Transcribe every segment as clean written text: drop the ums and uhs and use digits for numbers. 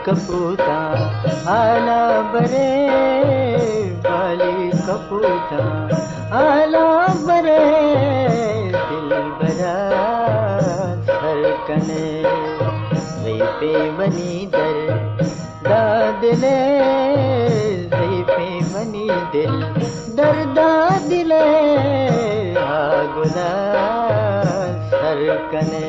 कपूता आला बरे वाली कपूता आला बरे दिल बरा सरकने पे मनी दर दादले पे मनी दिल दर दादले आगुला सरकने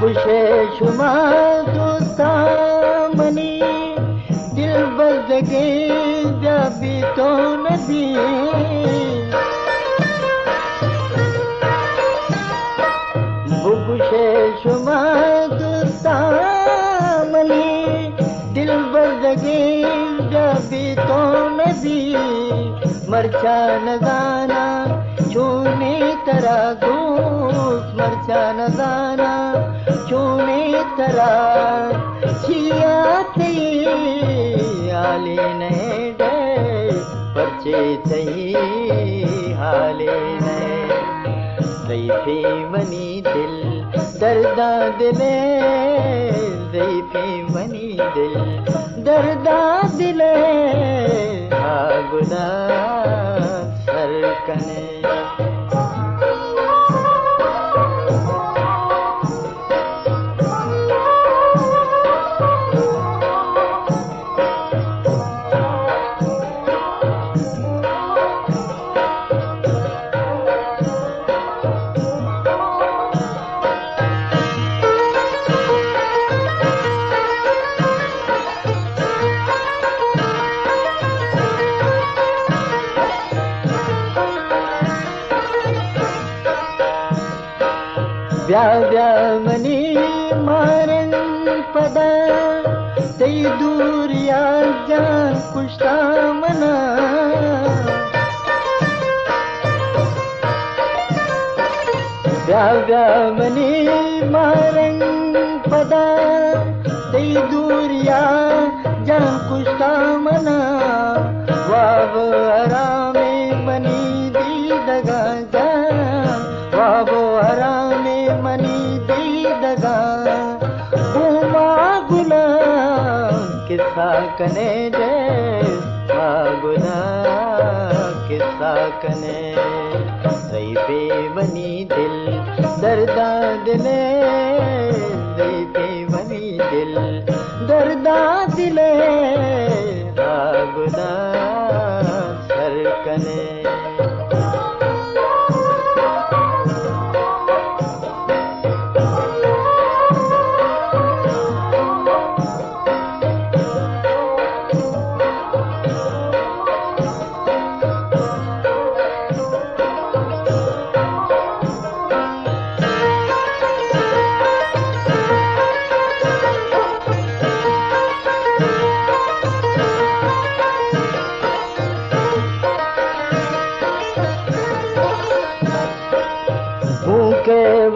बुशे शुमा दोस्ता मनी दिल बजगे जबी तो नदी बुशे शुमा दोस्ता मनी दिल बजगे जबी तो नदी मरचा न जाना छूने तरा गोस मरचा न जाना चूने तरा छिया थी आले ने डे परचे थी हाले ने ज़ैफ़े मनी दिल दर्दा दिले ज़ैफ़े मनी दिल दर्दा दिले आगुदा सरकने व्या मनी मारन पदा तई दूर या जान कुश्ता मना व्या मनी मारन पदा तई दूर या जान कुश्ता मना वाव आरामे मनी दी दगा जा वाव आरामे मनी दी दगा घुमा गुला किस्सा कने दे गुला किस्सा कने ज़ैफ़े मनी दिल दर्दा दिले ज़ैफ़े मनी दिल दर्दा दिले गुला सरकने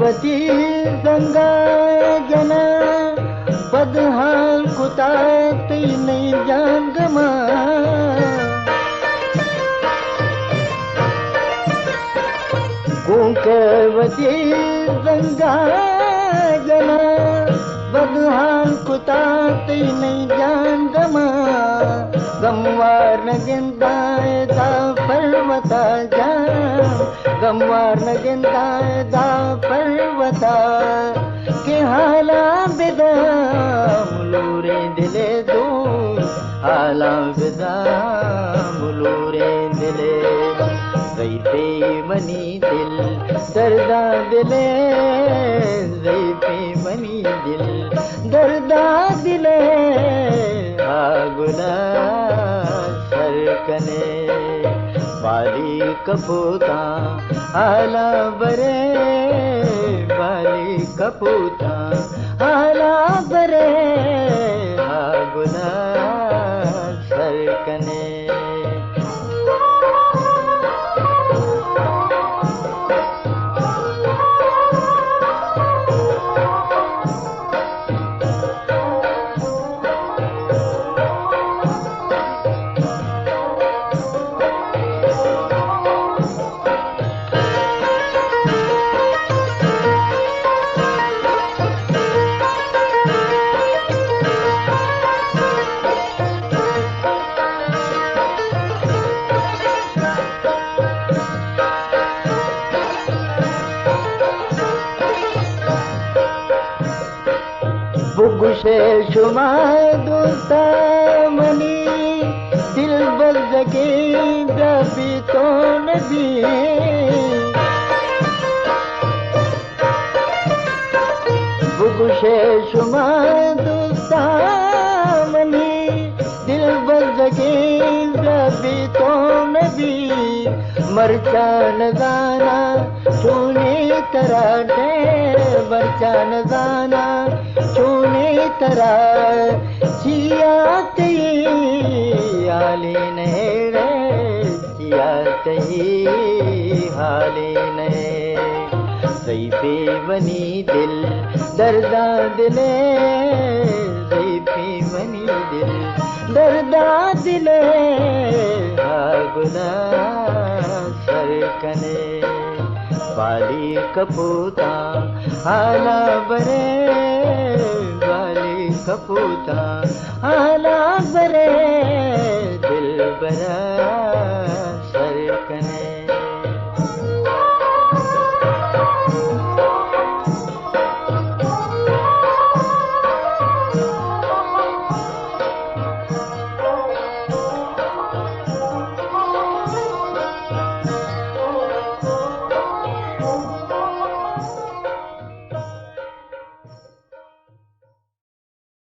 वती गंगा जना बदहाल कुतात नहीं जान गमा वती गंगा जना बदहाल कुतात नहीं जान गमा गमवार न गिंदाए दा पर्वता जा गमवार न गिंदाए दा पर्वता के हाला बिदा मुलूरे दिले दो हाला बिदा मुलूरे दिले ज़ैफ़े मनी दिल दर्दा दिले ज़ैफ़े मनी दिल दर्दा दिले आगुला सरकने वाली कपूता आला बरे वाली कपूता आला बरे हागुना सरकने बुगुशे शुमार दूता मनी दिल बजके जबी तो नबी बुगुशे शुमार दूता मनी दिल बजके जबी तो नबी मरचान दाना चूनी तराटे मरचान दाना चूनी तरह जिया तई हाली नहेड़े जिया तई हाली नहे ज़ईफ़े वनी दिल दर्दा दिले ज़ईफ़े वनी दिल दर्दा दिले हागुना सरकने वाली कपूता आला बरे वाली कपूता आला बरे दिल बरा सरकने